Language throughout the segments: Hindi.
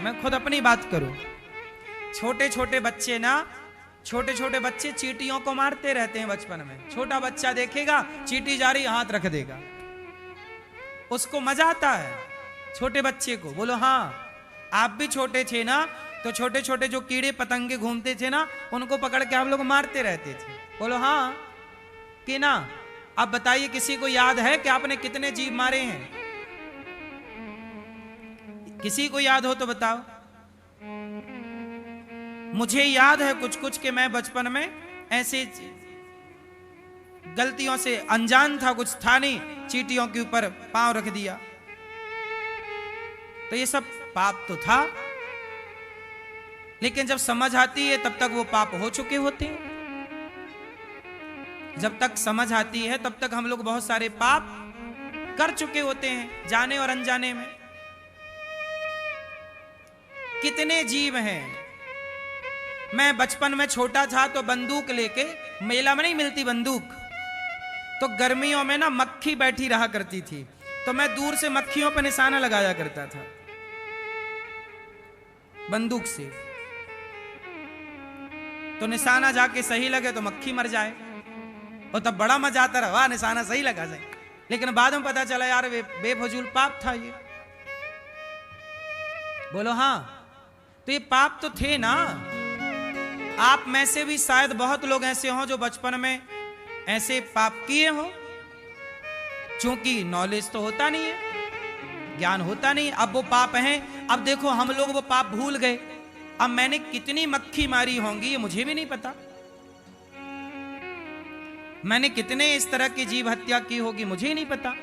मैं खुद अपनी बात करूं, छोटे छोटे बच्चे ना, छोटे छोटे बच्चे चींटियों को मारते रहते हैं बचपन में। छोटा बच्चा देखेगा चींटी जा रही, हाथ रख देगा, उसको मजा आता है छोटे बच्चे को। बोलो हाँ, आप भी छोटे थे ना, तो छोटे छोटे जो कीड़े पतंगे घूमते थे ना, उनको पकड़ के आप लोग मारते रहते थे। बोलो हाँ कि ना। अब बताइए, किसी को याद है कि आपने कितने जीव मारे हैं? किसी को याद हो तो बताओ। मुझे याद है कुछ कुछ कि मैं बचपन में ऐसे गलतियों से अनजान था, कुछ था नहीं, चींटियों के ऊपर पांव रख दिया। तो ये सब पाप तो था, लेकिन जब समझ आती है तब तक वो पाप हो चुके होते हैं। जब तक समझ आती है तब तक हम लोग बहुत सारे पाप कर चुके होते हैं, जाने और अनजाने में। कितने जीव हैं। मैं बचपन में छोटा था तो बंदूक लेके, मेला में नहीं मिलती बंदूक, तो गर्मियों में ना मक्खी बैठी रहा करती थी, तो मैं दूर से मक्खियों पर निशाना लगाया करता था बंदूक से। तो निशाना जाके सही लगे तो मक्खी मर जाए, और तब बड़ा मजा आता रहा, वाह निशाना सही लगा जाए। लेकिन बाद में पता चला यार बेफजूल पाप था ये। बोलो हाँ, तो ये पाप तो थे ना। आप में से भी शायद बहुत लोग ऐसे हों जो बचपन में ऐसे पाप किए हो, क्योंकि नॉलेज तो होता नहीं है, ज्ञान होता नहीं। अब वो पाप हैं। अब देखो हम लोग वो पाप भूल गए। अब मैंने कितनी मक्खी मारी होंगी ये मुझे भी नहीं पता, मैंने कितने इस तरह की जीव हत्या की होगी मुझे ही नहीं पता।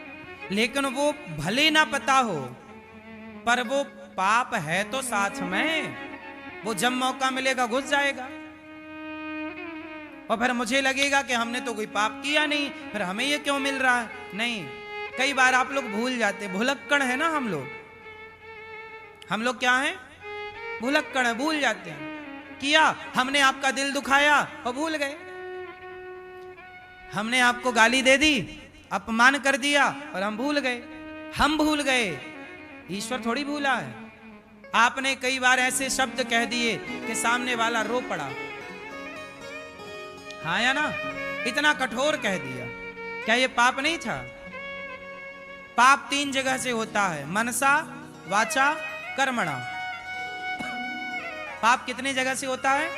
लेकिन वो भले ना पता हो, पर वो पाप है तो साथ में, वो जब मौका मिलेगा घुस जाएगा। और फिर मुझे लगेगा कि हमने तो कोई पाप किया नहीं, फिर हमें ये क्यों मिल रहा है। नहीं, कई बार आप लोग भूल जाते, भुलक्कड़ है ना हम लोग। हम लोग क्या हैं? भुलक्कड़ है, भूल जाते हैं। किया हमने, आपका दिल दुखाया और भूल गए। हमने आपको गाली दे दी, अपमान कर दिया और हम भूल गए। हम भूल गए, ईश्वर थोड़ी भूला है। आपने कई बार ऐसे शब्द कह दिए कि सामने वाला रो पड़ा, हाँ या ना? इतना कठोर कह दिया, क्या ये पाप नहीं था? पाप 3 जगह से होता है, मनसा, वाचा, कर्मणा। पाप कितने जगह से होता है?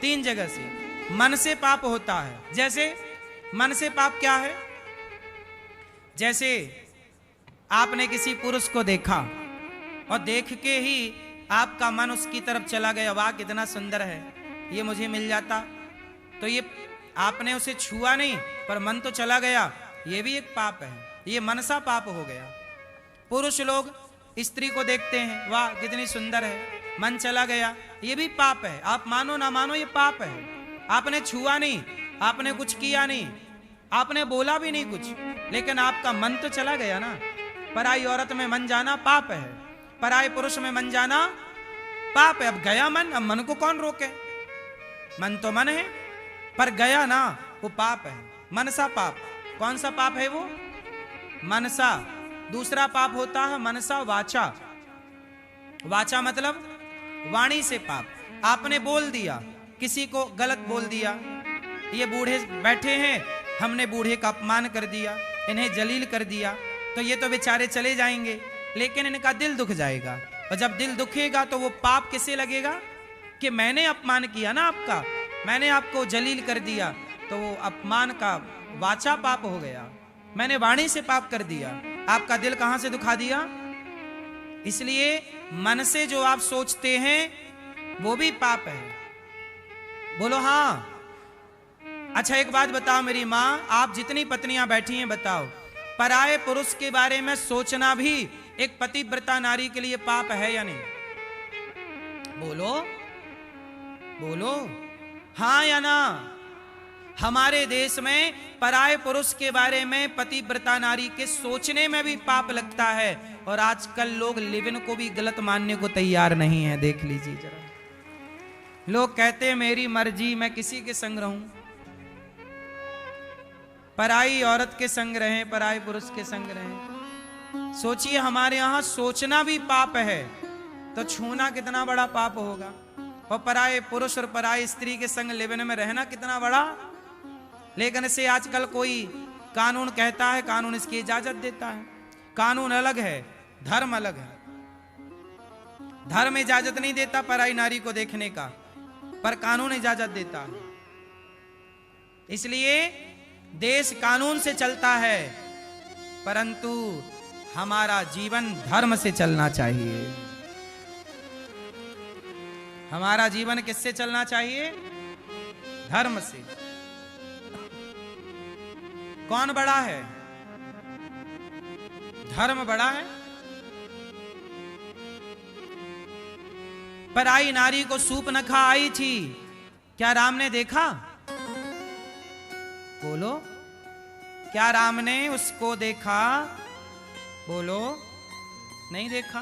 3 जगह से। मन से पाप होता है। जैसे मन से पाप क्या है? जैसे आपने किसी पुरुष को देखा और देख के ही आपका मन उसकी तरफ चला गया, वाह कितना सुंदर है, ये मुझे मिल जाता। तो ये आपने उसे छुआ नहीं, पर मन तो चला गया, ये भी एक पाप है, ये मनसा पाप हो गया। पुरुष लोग स्त्री को देखते हैं, वाह कितनी सुंदर है, मन चला गया, ये भी पाप है। आप मानो ना मानो ये पाप है। आपने छुआ नहीं, आपने कुछ किया नहीं, आपने बोला भी नहीं कुछ, लेकिन आपका मन तो चला गया ना। पराई औरत में मन जाना पाप है, पराई पुरुष में मन जाना पाप है। अब गया मन, अब मन को कौन रोके? मन तो मन है, पर गया ना, वो पाप है। मनसा पाप। कौन सा पाप है वो? मनसा। दूसरा पाप होता है मनसा वाचा। वाचा मतलब वाणी से पाप। आपने बोल दिया, किसी को गलत बोल दिया, ये बूढ़े बैठे हैं, हमने बूढ़े का अपमान कर दिया, इन्हें जलील कर दिया, तो ये तो बेचारे चले जाएंगे, लेकिन इनका दिल दुख जाएगा। और जब दिल दुखेगा तो वो पाप किसे लगेगा? कि मैंने अपमान किया ना आपका, मैंने आपको जलील कर दिया, तो वो अपमान का वाचा पाप हो गया। मैंने वाणी से पाप कर दिया, आपका दिल कहां से दुखा दिया? इसलिए मन से जो आप सोचते हैं वो भी पाप है। बोलो हाँ। अच्छा एक बात बताओ मेरी माँ, आप जितनी पत्नियां बैठी हैं बताओ, पराये पुरुष के बारे में सोचना भी एक पतिव्रता नारी के लिए पाप है या नहीं? बोलो बोलो, हाँ या ना? हमारे देश में पराये पुरुष के बारे में पतिव्रता नारी के सोचने में भी पाप लगता है, और आजकल लोग लिव-इन को भी गलत मानने को तैयार नहीं है। देख लीजिए जरा, लोग कहते हैं मेरी मर्जी, मैं किसी के संग रहूं, पराई औरत के संग रहें, पराई पुरुष के संग रहें। सोचिए, हमारे यहां सोचना भी पाप है। तो छूना कितना बड़ा पाप होगा, और पराये पुरुष और पराई स्त्री के संग लिविन में रहना कितना बड़ा। लेकिन इसे आजकल कोई कानून कहता है, कानून इसकी इजाजत देता है। कानून अलग है, धर्म अलग है। धर्म इजाजत नहीं देता पराई नारी को देखने का, पर कानून इजाजत देता है। इसलिए देश कानून से चलता है, परंतु हमारा जीवन धर्म से चलना चाहिए। हमारा जीवन किससे चलना चाहिए? धर्म से। कौन बड़ा है? धर्म बड़ा है। पराई नारी को सूर्पनखा आई थी, क्या राम ने देखा? बोलो, क्या राम ने उसको देखा? बोलो, नहीं देखा।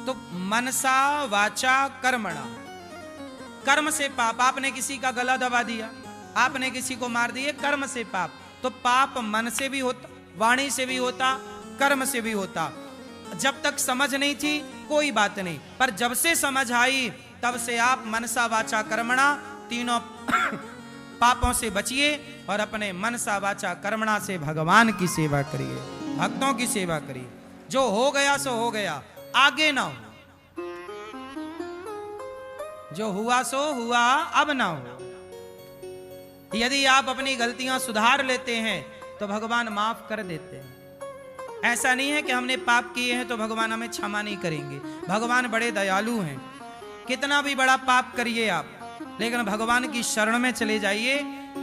तो मनसा वाचा कर्मणा, कर्म से पाप। आपने किसी का गला दबा दिया, आपने किसी को मार दिया, कर्म से पाप। तो पाप मन से भी होता, वाणी से भी होता, कर्म से भी होता। जब तक समझ नहीं थी कोई बात नहीं, पर जब से समझ आई तब से आप मनसा वाचा कर्मणा तीनों पापों से बचिए और अपने मनसा वाचा कर्मणा से भगवान की सेवा करिए, भक्तों की सेवा करिए। जो हो गया सो हो गया, आगे ना हो। जो हुआ सो हुआ, अब ना हो। यदि आप अपनी गलतियां सुधार लेते हैं तो भगवान माफ कर देते हैं। ऐसा नहीं है कि हमने पाप किए हैं तो भगवान हमें क्षमा नहीं करेंगे। भगवान बड़े दयालु हैं। कितना भी बड़ा पाप करिए आप, लेकिन भगवान की शरण में चले जाइए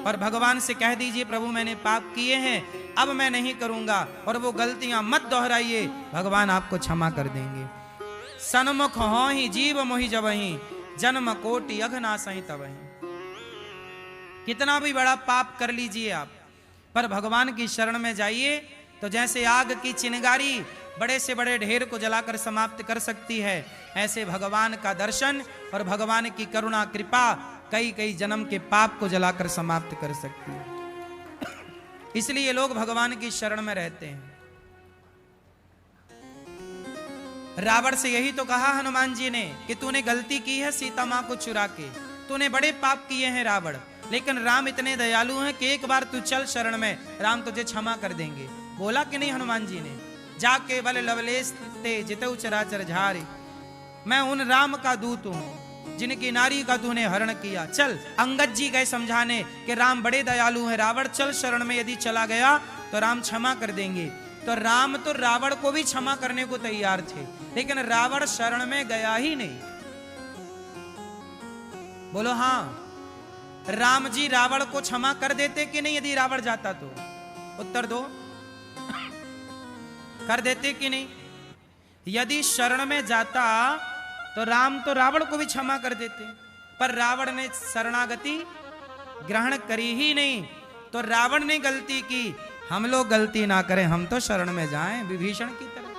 और भगवान से कह दीजिए, प्रभु मैंने पाप किए हैं, अब मैं नहीं करूंगा, और वो गलतियां मत दोहराइए, भगवान आपको क्षमा कर देंगे। सन्मुख हो ही जीव मोहि जबहि, जन्म कोटि अघनासहि तबहि। कितना भी बड़ा पाप कर लीजिए आप, पर भगवान की शरण में जाइए तो जैसे आग की चिंगारी बड़े से बड़े ढेर को जलाकर समाप्त कर सकती है, ऐसे भगवान का दर्शन और भगवान की करुणा कृपा कई कई जन्म के पाप को जलाकर समाप्त कर सकती है। इसलिए लोग भगवान की शरण में रहते हैं। रावण से यही तो कहा हनुमान जी ने कि तूने गलती की है सीता मां को चुरा के, तूने बड़े पाप किए हैं रावण, लेकिन राम इतने दयालु हैं कि एक बार तू चल शरण में, राम तुझे क्षमा कर देंगे। बोला कि नहीं हनुमान जी ने, जाके बल लवलेश ते जितऊ चराचर झारी, मैं उन राम का दूत हूं जिनकी नारी का तूने हरण किया। चल, अंगद जी गए समझाने कि राम बड़े दयालु हैं, रावण चल शरण में, यदि चला गया तो राम क्षमा कर देंगे। तो राम तो रावण को भी क्षमा करने को तैयार थे, लेकिन रावण शरण में गया ही नहीं। बोलो हाँ, राम जी रावण को क्षमा कर देते कि नहीं यदि रावण जाता तो? उत्तर दो, कर देते कि नहीं? यदि शरण में जाता तो राम तो रावण को भी क्षमा कर देते, पर रावण ने शरणागति ग्रहण करी ही नहीं। तो रावण ने गलती की, हम लोग गलती ना करें, हम तो शरण में जाएं विभीषण की तरह,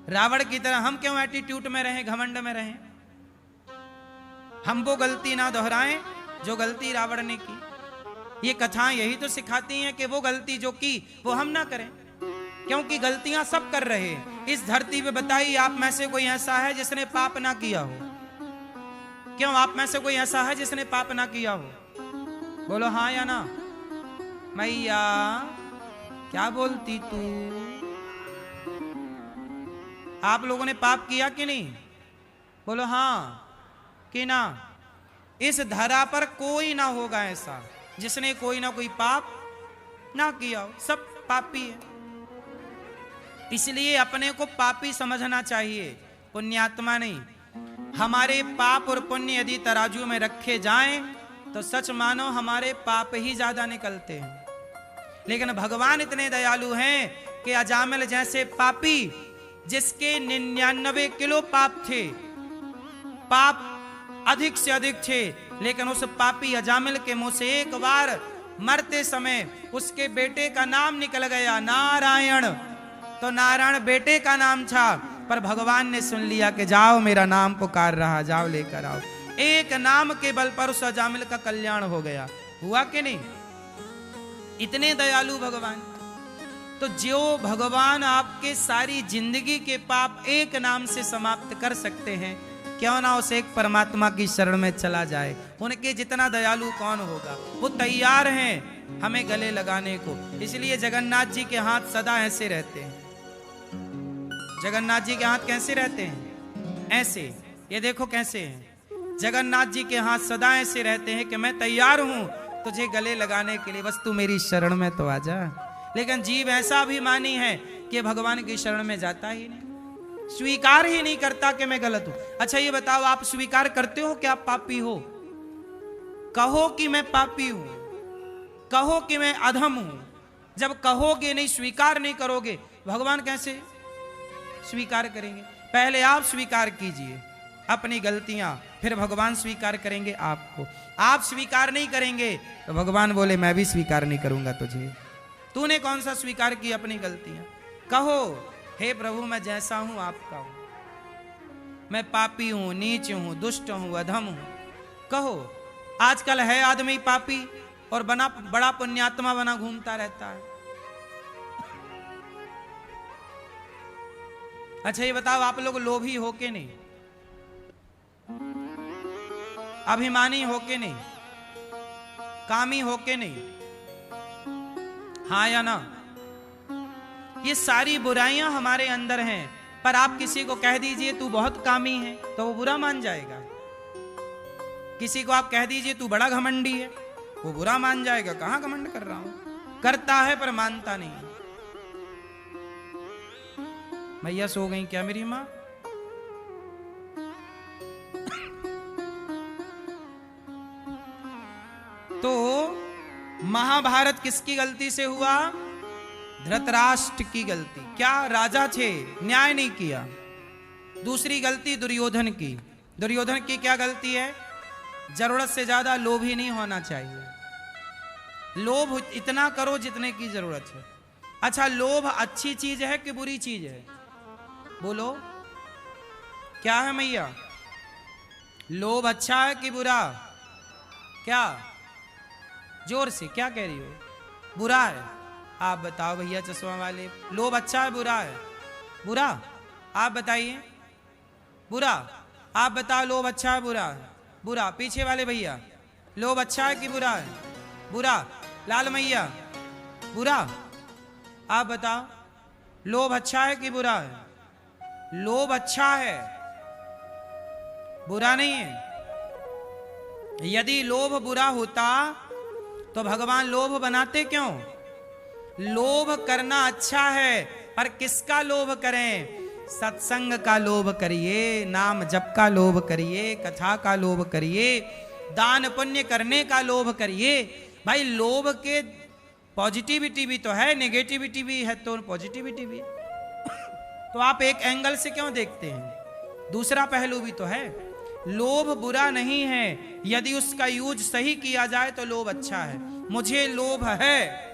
रावण की तरह। हम क्यों एटीट्यूड में रहें, घमंड में रहें? हम वो गलती ना दोहराएं जो गलती रावण ने की। ये कथाएं यही तो सिखाती हैं कि वो गलती जो की वो हम ना करें, क्योंकि गलतियां सब कर रहे हैं इस धरती पे। बताइए, आप में से कोई ऐसा है जिसने पाप ना किया हो? क्यों, आप में से कोई ऐसा है जिसने पाप ना किया हो? बोलो हाँ या ना। मैया क्या बोलती तू? आप लोगों ने पाप किया कि नहीं? बोलो हाँ कि ना। इस धरा पर कोई ना होगा ऐसा जिसने कोई ना कोई पाप ना किया हो, सब पापी है। इसलिए अपने को पापी समझना चाहिए, पुण्यात्मा नहीं। हमारे पाप और पुण्य यदि तराजू में रखे जाएं तो सच मानो हमारे पाप ही ज्यादा निकलते हैं। लेकिन भगवान इतने दयालु हैं कि अजामिल जैसे पापी, जिसके 99 किलो पाप थे, पाप अधिक से अधिक थे, लेकिन उस पापी अजामिल के मुंह से एक बार मरते समय उसके बेटे का नाम निकल गया, नारायण। तो नारायण बेटे का नाम था, पर भगवान ने सुन लिया कि जाओ, मेरा नाम पुकार रहा, जाओ लेकर आओ। एक नाम के बल पर उस अजामिल का कल्याण हो गया। हुआ कि नहीं? इतने दयालु भगवान। तो जो भगवान आपके सारी जिंदगी के पाप एक नाम से समाप्त कर सकते हैं, क्यों ना उस एक परमात्मा की शरण में चला जाए। उनके जितना दयालु कौन होगा। वो तैयार हैं हमें गले लगाने को। इसलिए जगन्नाथ जी के हाथ सदा ऐसे रहते हैं। जगन्नाथ जी के हाथ कैसे रहते हैं? ऐसे। ये देखो कैसे हैं। जगन्नाथ जी के हाथ सदा ऐसे रहते हैं कि मैं तैयार हूं तुझे गले लगाने के लिए, बस तू मेरी शरण में तो आ जा। लेकिन जीव ऐसा अभिमानी है कि भगवान की शरण में जाता ही नहीं, स्वीकार ही नहीं करता कि मैं गलत हूं। अच्छा ये बताओ, आप स्वीकार करते हो कि आप पापी हो? कहो कि मैं पापी हूं, कहो कि मैं अधम हूं। जब कहोगे नहीं, स्वीकार नहीं करोगे, भगवान कैसे स्वीकार करेंगे? पहले आप स्वीकार कीजिए अपनी गलतियां, फिर भगवान स्वीकार करेंगे आपको। आप स्वीकार नहीं करेंगे तो भगवान बोले मैं भी स्वीकार नहीं करूंगा तुझे। तूने कौन सा स्वीकार की अपनी गलतियां? कहो हे प्रभु मैं जैसा हूं आपका हूं, मैं पापी हूं, नीच हूं, दुष्ट हूं, अधम हूं। कहो। आजकल है आदमी पापी और बड़ा पुण्यात्मा बना घूमता रहता है। अच्छा ये बताओ, आप लोग लोभी हो के नहीं, अभिमानी हो के नहीं, कामी हो के नहीं, हाँ या ना? ये सारी बुराइयां हमारे अंदर हैं। पर आप किसी को कह दीजिए तू बहुत कामी है तो वो बुरा मान जाएगा। किसी को आप कह दीजिए तू बड़ा घमंडी है, वो बुरा मान जाएगा। कहां घमंड कर रहा हूं, करता है पर मानता नहीं। मैया सो गई क्या मेरी मां? तो महाभारत किसकी गलती से हुआ? धृतराष्ट्र की गलती। क्या राजा थे, न्याय नहीं किया। दूसरी गलती दुर्योधन की। दुर्योधन की क्या गलती है? जरूरत से ज्यादा लोभी नहीं होना चाहिए। लोभ इतना करो जितने की जरूरत है। अच्छा लोभ अच्छी चीज है कि बुरी चीज है? बोलो क्या है मैया? लोभ अच्छा है कि बुरा? क्या जोर से क्या कह रही हो? बुरा है। आप बताओ भैया चश्मा वाले, लोभ अच्छा है बुरा है? बुरा। आप बताइए। बुरा। आप बताओ लोभ अच्छा है बुरा है? बुरा। पीछे वाले भैया, लोभ अच्छा है कि बुरा है? बुरा। लाल मैया बुरा। आप बताओ लोभ अच्छा है कि बुरा है? लोभ अच्छा है, बुरा नहीं है। यदि लोभ बुरा होता तो भगवान लोभ बनाते क्यों? लोभ करना अच्छा है, पर किसका लोभ करें? सत्संग का लोभ करिए, नाम जप का लोभ करिए, कथा का लोभ करिए, दान पुण्य करने का लोभ करिए। भाई लोभ के पॉजिटिविटी भी तो है, नेगेटिविटी भी है, तो पॉजिटिविटी भी है। तो आप एक एंगल से क्यों देखते हैं? दूसरा पहलू भी तो है। लोभ बुरा नहीं है, यदि उसका यूज सही किया जाए तो लोभ अच्छा है। मुझे लोभ है,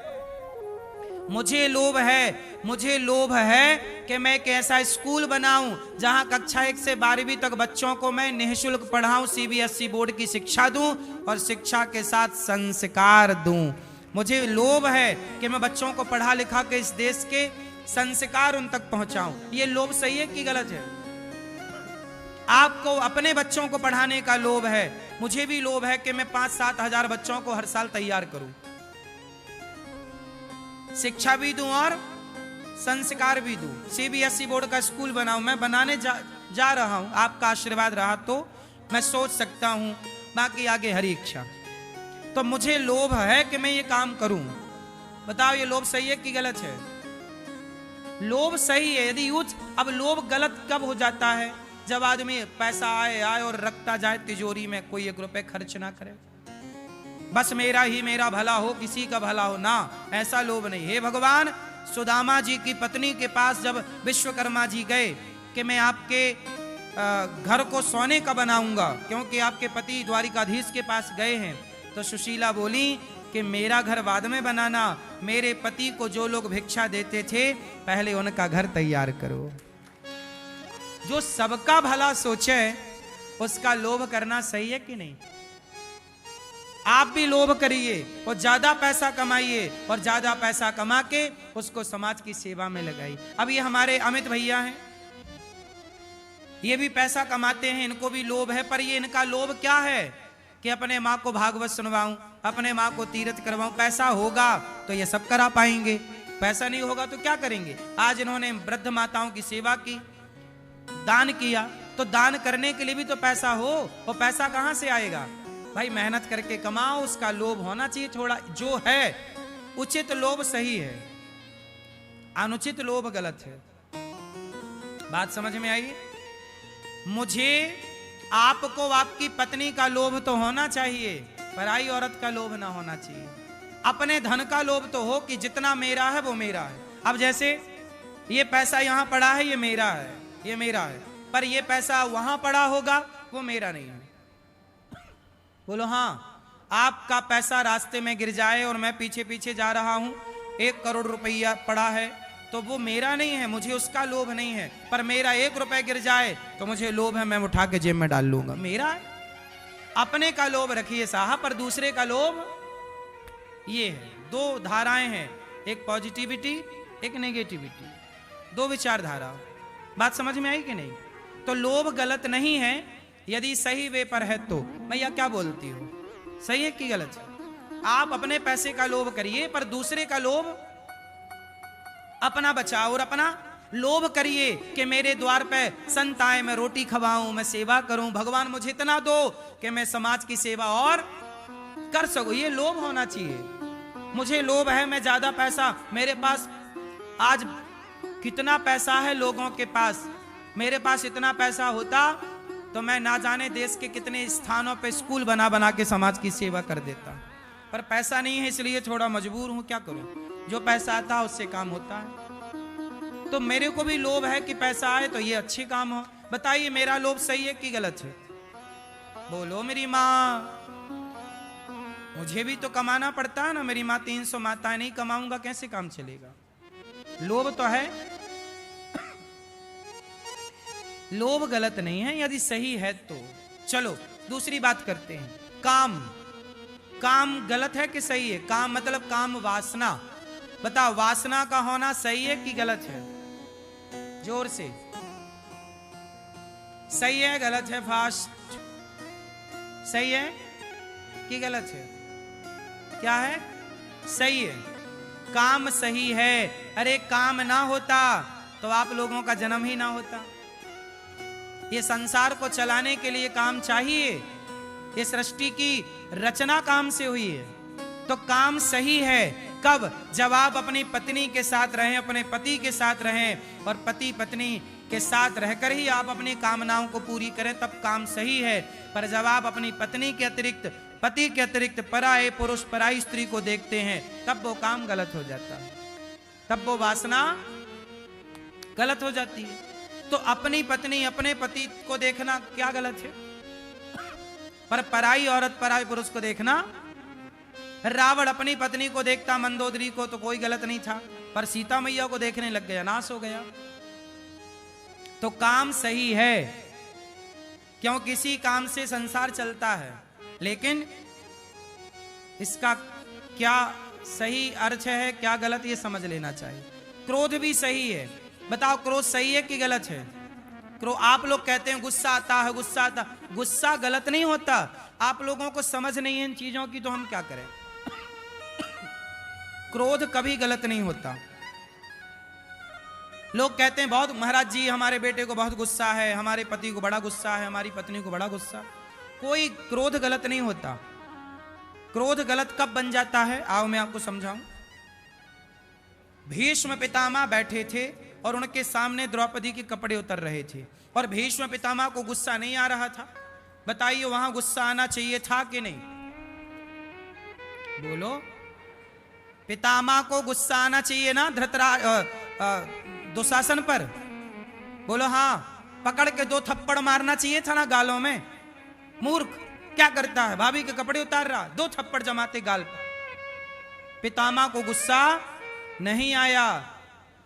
मुझे लोभ है, मुझे लोभ है कि मैं एक ऐसा स्कूल बनाऊं जहां कक्षा 1 से 12वीं तक बच्चों को मैं निःशुल्क पढ़ाऊं, सीबीएसई बोर्ड की शिक्षा दूं और शिक्षा के साथ संस्कार दूं। मुझे लोभ है कि मैं बच्चों को पढ़ा लिखा के इस देश के संस्कार उन तक पहुंचाऊं। ये लोभ सही है कि गलत है? आपको अपने बच्चों को पढ़ाने का लोभ है, मुझे भी लोभ है कि मैं 5-7 हजार बच्चों को हर साल तैयार करूं, शिक्षा भी दूं और संस्कार भी दूं, सीबीएसई बोर्ड का स्कूल बनाऊं। मैं बनाने जा रहा हूं। आपका आशीर्वाद रहा तो मैं सोच सकता हूं, बाकी आगे हरी इच्छा। तो मुझे लोभ है कि मैं ये काम करूं। बताओ ये लोभ सही है कि गलत है? लोभ सही है यदि यूज। अब लोभ गलत कब हो जाता है? जब आदमी पैसा आए और रखता जाए तिजोरी में, कोई 1 रुपए खर्च ना करे, बस मेरा ही मेरा भला हो, किसी का भला हो ना, ऐसा लोभ नहीं। हे भगवान, सुदामा जी की पत्नी के पास जब विश्वकर्मा जी गए कि मैं आपके घर को सोने का बनाऊंगा, क्योंकि आपके पति द्वारिकाधीश के पास गए हैं, तो सुशीला बोली कि मेरा घर बाद में बनाना, मेरे पति को जो लोग भिक्षा देते थे पहले उनका घर तैयार करो। जो सबका भला सोचे उसका लोभ करना सही है कि नहीं? आप भी लोभ करिए और ज्यादा पैसा कमाइए और ज्यादा पैसा कमा के उसको समाज की सेवा में लगाइए। अब ये हमारे अमित भैया हैं, ये भी पैसा कमाते हैं, इनको भी लोभ है, पर ये इनका लोभ क्या है कि अपने माँ को भागवत सुनवाऊं, अपने माँ को तीर्थ करवाऊं। पैसा होगा तो ये सब करा पाएंगे, पैसा नहीं होगा तो क्या करेंगे। आज इन्होंने वृद्ध माताओं की सेवा की, दान किया, तो दान करने के लिए भी तो पैसा हो, और पैसा कहां से आएगा भाई? मेहनत करके कमाओ, उसका लोभ होना चाहिए थोड़ा। जो है उचित लोभ सही है, अनुचित लोभ गलत है। बात समझ में आई? मुझे आपको आपकी पत्नी का लोभ तो होना चाहिए, पराई औरत का लोभ ना होना चाहिए। अपने धन का लोभ तो हो कि जितना मेरा है वो मेरा है। अब जैसे ये पैसा यहां पड़ा है, ये मेरा है, ये मेरा है, पर ये पैसा वहां पड़ा होगा, वो मेरा नहीं है। बोलो हाँ। आपका पैसा रास्ते में गिर जाए और मैं पीछे पीछे जा रहा हूं, 1 करोड़ रुपया पड़ा है, तो वो मेरा नहीं है, मुझे उसका लोभ नहीं है। पर मेरा 1 रुपया गिर जाए तो मुझे लोभ है, मैं उठा के जेब में डाल लूंगा, मेरा है। अपने का लोभ रखिए साहब, पर दूसरे का लोभ ये है। 2 धाराएं हैं, एक पॉजिटिविटी, एक नेगेटिविटी, 2 विचारधारा। बात समझ में आई कि नहीं? तो लोभ गलत नहीं है यदि सही वे पर है तो। भैया क्या बोलती हो, सही है कि गलत है? आप अपने पैसे का लोभ करिए, पर दूसरे का लोभ अपना बचाओ, और अपना लोभ करिए कि मेरे द्वार पे संत आए, मैं रोटी खवाऊं, मैं सेवा करूं, भगवान मुझे इतना दो कि मैं समाज की सेवा और कर सकूं। ये लोभ होना चाहिए। मुझे लोभ है, मैं ज्यादा पैसा, मेरे पास आज कितना पैसा है लोगों के पास, मेरे पास इतना पैसा होता तो मैं ना जाने देश के कितने स्थानों पे स्कूल बना बना के समाज की सेवा कर देता। पर पैसा नहीं है, इसलिए थोड़ा मजबूर हूं, क्या करूं। जो पैसा आता है उससे काम होता है। तो मेरे को भी लोभ है कि पैसा आए तो ये अच्छे काम हो। बताइए मेरा लोभ सही है कि गलत है? बोलो मेरी माँ, मुझे भी तो कमाना पड़ता है ना। मेरी माँ 300 माताएं, नहीं कमाऊंगा कैसे काम चलेगा? लोभ तो है, लोभ गलत नहीं है यदि सही है तो। चलो दूसरी बात करते हैं। काम, काम गलत है कि सही है? काम मतलब काम वासना। बताओ वासना का होना सही है कि गलत है? जोर से। सही है गलत है? फास्ट। सही है कि गलत है? क्या है? सही है। काम सही है। अरे काम ना होता तो आप लोगों का जन्म ही ना होता। ये संसार को चलाने के लिए काम चाहिए। ये सृष्टि की रचना काम से हुई है, तो काम सही है। कब? जब आप अपनी पत्नी के साथ रहें, अपने पति के साथ रहें, और पति पत्नी के साथ रहकर ही आप अपनी कामनाओं को पूरी करें, तब काम सही है। पर जब आप अपनी पत्नी के अतिरिक्त, पति के अतिरिक्त पराये पुरुष, पराई स्त्री को देखते हैं, तब वो काम गलत हो जाता है, तब वो वासना गलत हो जाती है। तो अपनी पत्नी, अपने पति को देखना क्या गलत है? पर पराई औरत, पराई पुरुष को देखना। रावण अपनी पत्नी को देखता, मंदोदरी को, तो कोई गलत नहीं था, पर सीता मैया को देखने लग गया, नाश हो गया। तो काम सही है, क्यों? किसी काम से संसार चलता है, लेकिन इसका क्या सही अर्थ है, क्या गलत, ये समझ लेना चाहिए। क्रोध भी सही है। बताओ क्रोध सही है कि गलत है? आप लोग कहते हैं गुस्सा आता है, गुस्सा आता, गुस्सा गलत नहीं होता। आप लोगों को समझ नहीं है इन चीजों की, तो हम क्या करें। क्रोध कभी गलत नहीं होता। लोग कहते हैं बहुत महाराज जी हमारे बेटे को बहुत गुस्सा है, हमारे पति को बड़ा गुस्सा है, हमारी पत्नी को बड़ा गुस्सा। कोई क्रोध गलत नहीं होता। क्रोध गलत कब बन जाता है, आओ मैं आपको समझाऊं। भीष्म पितामह बैठे थे और उनके सामने द्रौपदी के कपड़े उतर रहे थे, और भीष्म पितामह को गुस्सा नहीं आ रहा था। बताइए वहां गुस्सा आना चाहिए था कि नहीं? बोलो। पितामह को गुस्सा आना चाहिए ना दुशासन पर? बोलो हाँ। पकड़ के 2 थप्पड़ मारना चाहिए था ना गालों में। मूर्ख क्या करता है, भाभी के कपड़े उतार रहा, 2 थप्पड़ जमाते गाल पर। पितामह को गुस्सा नहीं आया,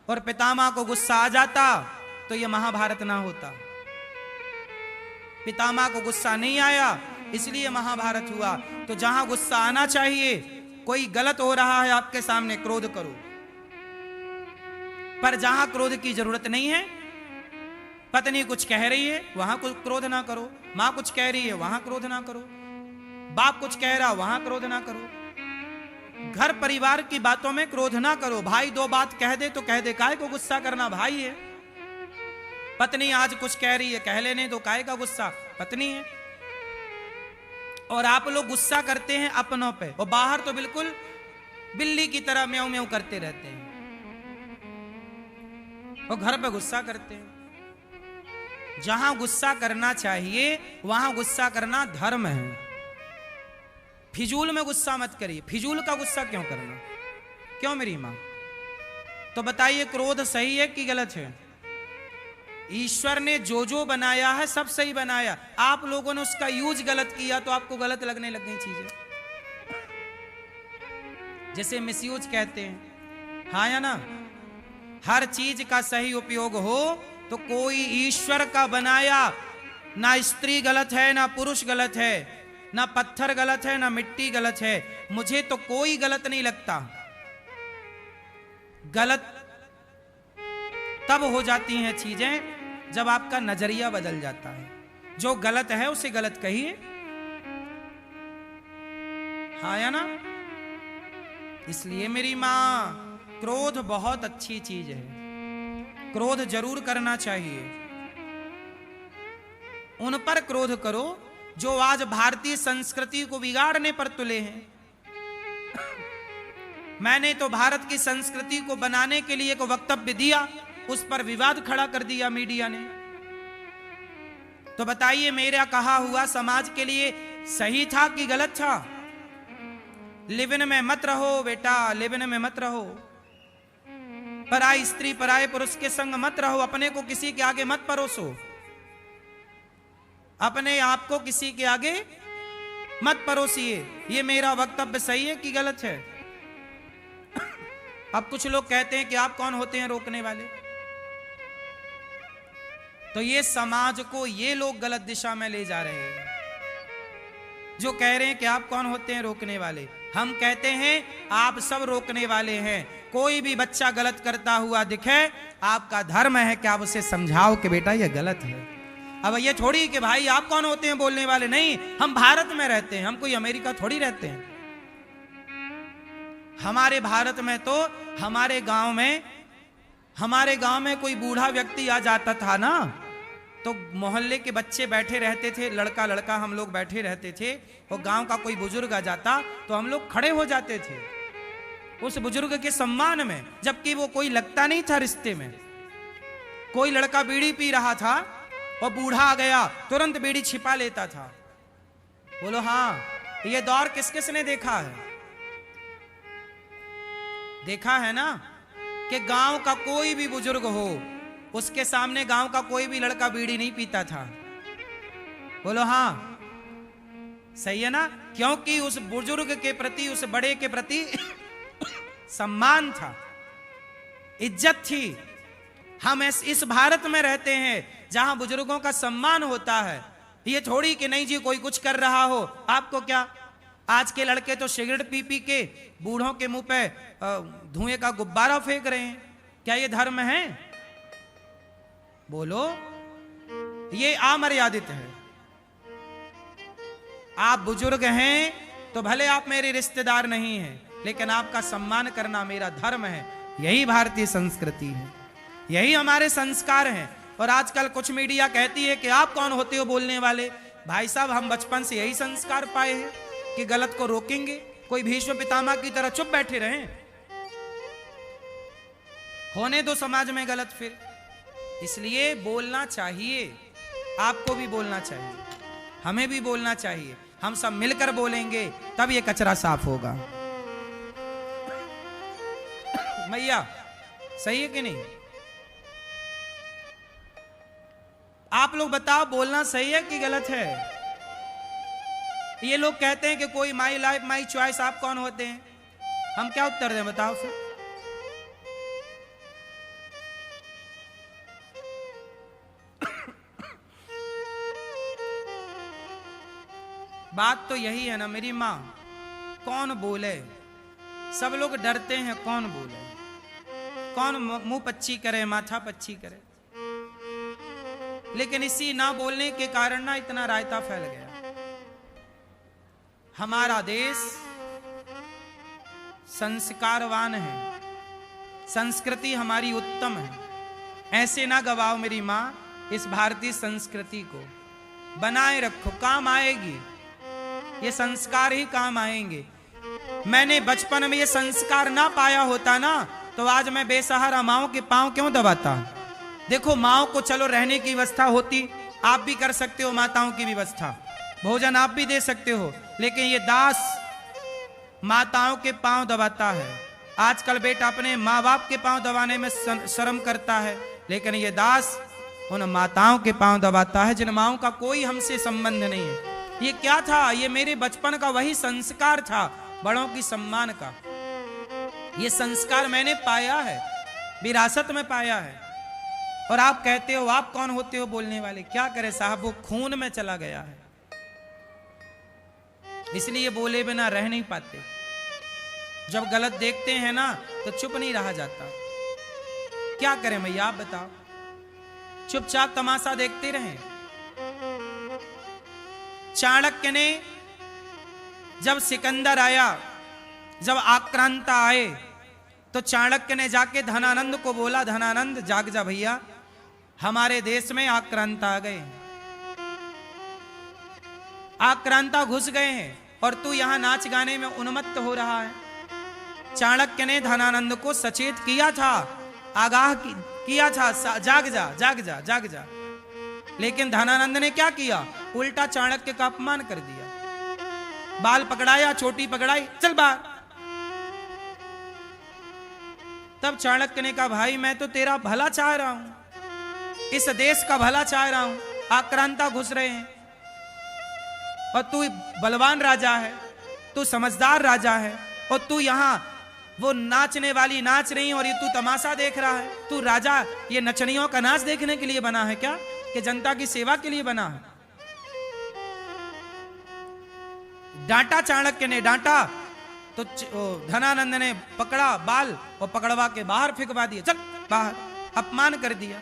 और पितामह को गुस्सा आ जाता तो यह महाभारत ना होता। पितामह को गुस्सा नहीं आया, इसलिए महाभारत हुआ। तो जहां गुस्सा आना चाहिए, कोई गलत हो रहा है आपके सामने, क्रोध करो। पर जहां क्रोध की जरूरत नहीं है, पत्नी कुछ कह रही है वहां कुछ क्रोध ना करो, मां कुछ कह रही है वहां क्रोध ना करो, बाप कुछ कह रहा वहां क्रोध ना करो, घर परिवार की बातों में क्रोध ना करो। भाई दो बात कह दे तो कह दे, काहे को गुस्सा करना, भाई है। पत्नी आज कुछ कह रही है, कह लेने तो, काहे का गुस्सा, पत्नी है। और आप लोग गुस्सा करते हैं अपनों पे, और बाहर तो बिल्कुल बिल्ली की तरह म्याऊं म्याऊं करते रहते हैं, और घर पे गुस्सा करते हैं। जहां गुस्सा करना चाहिए वहां गुस्सा करना धर्म है। फिजूल में गुस्सा मत करिए। फिजूल का गुस्सा क्यों करना, क्यों मेरी मां? तो बताइए, क्रोध सही है कि गलत है? ईश्वर ने जो जो बनाया है सब सही बनाया, आप लोगों ने उसका यूज गलत किया तो आपको गलत लगने लग गई चीजें। जैसे मिसयूज कहते हैं, हाँ या ना? हर चीज का सही उपयोग हो तो कोई ईश्वर का बनाया, ना स्त्री गलत है ना पुरुष गलत है, ना पत्थर गलत है ना मिट्टी गलत है, मुझे तो कोई गलत नहीं लगता। गलत तब हो जाती हैं चीजें जब आपका नजरिया बदल जाता है। जो गलत है उसे गलत कहिए, हाँ या ना? इसलिए मेरी मां, क्रोध बहुत अच्छी चीज है, क्रोध जरूर करना चाहिए। उन पर क्रोध करो जो आज भारतीय संस्कृति को बिगाड़ने पर तुले हैं। मैंने तो भारत की संस्कृति को बनाने के लिए एक वक्तव्य दिया, उस पर विवाद खड़ा कर दिया मीडिया ने। तो बताइए, मेरा कहा हुआ समाज के लिए सही था कि गलत था? लिविन में मत रहो बेटा, लिविन में मत रहो। पराई स्त्री पराये पुरुष के संग मत रहो, अपने को किसी के आगे मत परोसो, अपने आप को किसी के आगे मत परोसिए। ये मेरा वक्तव्य सही है कि गलत है? अब कुछ लोग कहते हैं कि आप कौन होते हैं रोकने वाले? तो ये समाज को ये लोग गलत दिशा में ले जा रहे हैं जो कह रहे हैं कि आप कौन होते हैं रोकने वाले। हम कहते हैं आप सब रोकने वाले हैं। कोई भी बच्चा गलत करता हुआ दिखे, आपका धर्म है कि आप उसे समझाओ कि बेटा ये गलत है। अब ये थोड़ी कि भाई आप कौन होते हैं बोलने वाले, नहीं, हम भारत में रहते हैं, हम कोई अमेरिका थोड़ी रहते हैं। हमारे भारत में तो हमारे गांव में कोई बूढ़ा व्यक्ति आ जाता था ना, तो मोहल्ले के बच्चे बैठे रहते थे, लड़का लड़का हम लोग बैठे रहते थे, और गांव का कोई बुजुर्ग आ जाता तो हम लोग खड़े हो जाते थे उस बुजुर्ग के सम्मान में, जबकि वो कोई लगता नहीं था रिश्ते में। कोई लड़का बीड़ी पी रहा था और बूढ़ा आ गया, तुरंत बीड़ी छिपा लेता था। बोलो हाँ, ये दौर किस किस ने देखा है? देखा है ना कि गांव का कोई भी बुजुर्ग हो, उसके सामने गांव का कोई भी लड़का बीड़ी नहीं पीता था। बोलो हाँ, सही है ना? क्योंकि उस बुजुर्ग के प्रति, उस बड़े के प्रति सम्मान था, इज्जत थी। हम इस भारत में रहते हैं जहां बुजुर्गों का सम्मान होता है। ये थोड़ी कि नहीं जी कोई कुछ कर रहा हो आपको क्या। आज के लड़के तो सिगरेट पी पी के बूढ़ों के मुंह पे धुएं का गुब्बारा फेंक रहे हैं। क्या ये धर्म है? बोलो, ये अमर्यादित है। आप बुजुर्ग हैं तो भले आप मेरे रिश्तेदार नहीं हैं, लेकिन आपका सम्मान करना मेरा धर्म है। यही भारतीय संस्कृति है, यही हमारे संस्कार हैं। और आजकल कुछ मीडिया कहती है कि आप कौन होते हो बोलने वाले। भाई साहब, हम बचपन से यही संस्कार पाए हैं कि गलत को रोकेंगे। कोई भीष्म पितामह की तरह चुप बैठे रहें? होने दो समाज में गलत फिर। इसलिए बोलना चाहिए, आपको भी बोलना चाहिए, हमें भी बोलना चाहिए। हम सब मिलकर बोलेंगे तब ये कचरा साफ होगा। मैया, सही है कि नहीं? आप लोग बताओ, बोलना सही है कि गलत है? ये लोग कहते हैं कि कोई माई लाइफ माई चॉइस, आप कौन होते हैं? हम क्या उत्तर दें बताओ फिर? बात तो यही है ना मेरी माँ, कौन बोले, सब लोग डरते हैं, कौन बोले, कौन मुंह पच्ची करे, माथा पच्ची करे। लेकिन इसी ना बोलने के कारण ना इतना रायता फैल गया। हमारा देश संस्कारवान है, संस्कृति हमारी उत्तम है। ऐसे ना गवाओ मेरी माँ, इस भारतीय संस्कृति को बनाए रखो, काम आएगी, ये संस्कार ही काम आएंगे। मैंने बचपन में ये संस्कार ना पाया होता ना, तो आज मैं बेसहारा माओ के पांव क्यों दबाता। देखो माओ को चलो रहने की व्यवस्था होती, आप भी कर सकते हो माताओं की व्यवस्था, भोजन आप भी दे सकते हो, लेकिन ये दास माताओं के पांव दबाता है। आजकल बेटा अपने माँ बाप के पांव दबाने में शर्म करता है, लेकिन ये दास उन माताओं के पांव दबाता है जिन माओं का कोई हमसे संबंध नहीं है। ये क्या था, ये मेरे बचपन का वही संस्कार था, बड़ों की सम्मान का। ये संस्कार मैंने पाया है, विरासत में पाया है। और आप कहते हो आप कौन होते हो बोलने वाले, क्या करे साहब, वो खून में चला गया है, इसलिए बोले बिना रह नहीं पाते। जब गलत देखते हैं ना तो चुप नहीं रहा जाता। क्या करें भैया आप बताओ, चुपचाप तमाशा देखते रहें। चाणक्य ने जब सिकंदर आया, जब आक्रांता आए, तो चाणक्य ने जाके धनानंद को बोला, धनानंद जाग जा भैया, हमारे देश में आक्रांता आ गए, आक्रांता घुस गए हैं और तू यहां नाच गाने में उन्मत्त हो रहा है। चाणक्य ने धनानंद को सचेत किया था, आगाह किया था, जाग जा जाग जा जाग जा। लेकिन धनानंद ने क्या किया, उल्टा चाणक्य का अपमान कर दिया, बाल पकड़ाया, चोटी पकड़ाई, चल बाहर। तब चाणक्य ने कहा, भाई मैं तो तेरा भला चाह रहा हूं, इस देश का भला चाह रहा हूं, आक्रांता घुस रहे हैं और तू बलवान राजा है, तू समझदार राजा है, और तू यहां वो नाचने वाली नाच रही और ये तू तमाशा देख रहा है। तू राजा ये नचनियों का नाच देखने के लिए बना है क्या, कि जनता की सेवा के लिए बना है? डांटा, चाणक्य ने डांटा तो धनानंद ने पकड़ा बाल और पकड़वा के बाहर फेंकवा दिया, चल बाहर, अपमान कर दिया।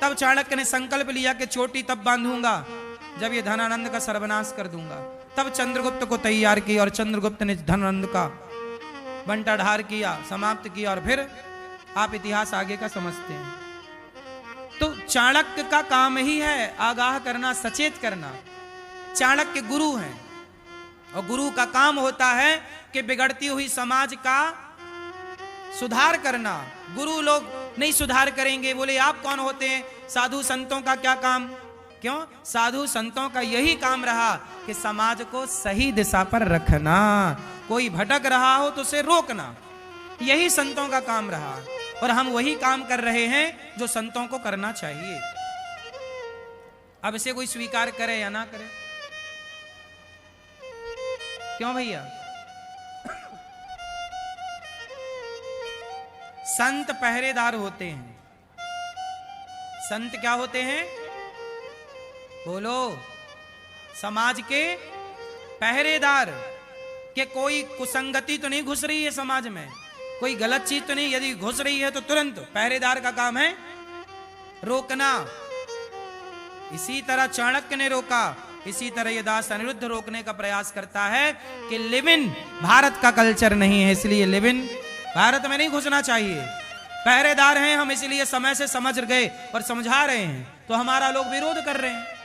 तब चाणक्य ने संकल्प लिया कि चोटी तब बांधूंगा जब ये धनानंद का सर्वनाश कर दूंगा। तब चंद्रगुप्त को तैयार किया और चंद्रगुप्त ने धनानंद का बंटाढार किया, समाप्त किया, और फिर आप इतिहास आगे का समझते हैं। तो चाणक्य का काम ही है आगाह करना, सचेत करना। चाणक्य गुरु हैं और गुरु का काम होता है कि बिगड़ती हुई समाज का सुधार करना। गुरु लोग नहीं सुधार करेंगे, बोले आप कौन होते हैं, साधु संतों का क्या काम? क्यों? साधु संतों का यही काम रहा कि समाज को सही दिशा पर रखना, कोई भटक रहा हो तो उसे रोकना, यही संतों का काम रहा। और हम वही काम कर रहे हैं जो संतों को करना चाहिए। अब इसे कोई स्वीकार करे या ना करे, क्यों भैया? संत पहरेदार होते हैं। संत क्या होते हैं? बोलो, समाज के पहरेदार, कि कोई कुसंगति तो नहीं घुस रही है समाज में, कोई गलत चीज तो नहीं, यदि घुस रही है तो तुरंत पहरेदार का काम है रोकना। इसी तरह चाणक्य ने रोका, इसी तरह ये दास अनिरुद्ध रोकने का प्रयास करता है कि लिव इन भारत का कल्चर नहीं है, इसलिए लिव इन भारत में नहीं घुसना चाहिए। पहरेदार हैं हम, इसलिए समय से समझ गए और समझा रहे हैं, तो हमारा लोग विरोध कर रहे हैं।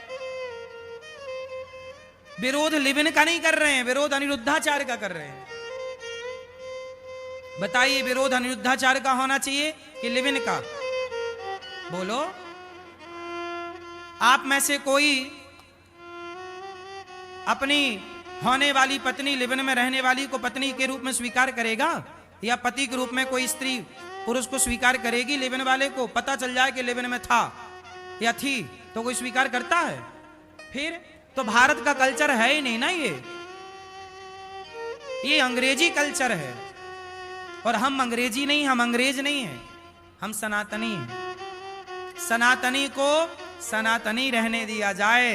विरोध लिव इन का नहीं कर रहे हैं, विरोध अनिरुद्धाचार्य का कर रहे हैं। बताइए, विरोध अनिरुद्धाचार्य का होना चाहिए कि लिव इन का? बोलो, आप में से कोई अपनी होने वाली पत्नी, लिव इन में रहने वाली को पत्नी के रूप में स्वीकार करेगा? या पति के रूप में कोई स्त्री पुरुष को स्वीकार करेगी? लिव इन वाले को पता चल जाए कि लिव इन में था या थी तो कोई स्वीकार करता है? फिर तो भारत का कल्चर है ही नहीं ना, ये अंग्रेजी कल्चर है। और हम अंग्रेजी नहीं, हम अंग्रेज नहीं हैं, हम सनातनी हैं। सनातनी को सनातनी रहने दिया जाए।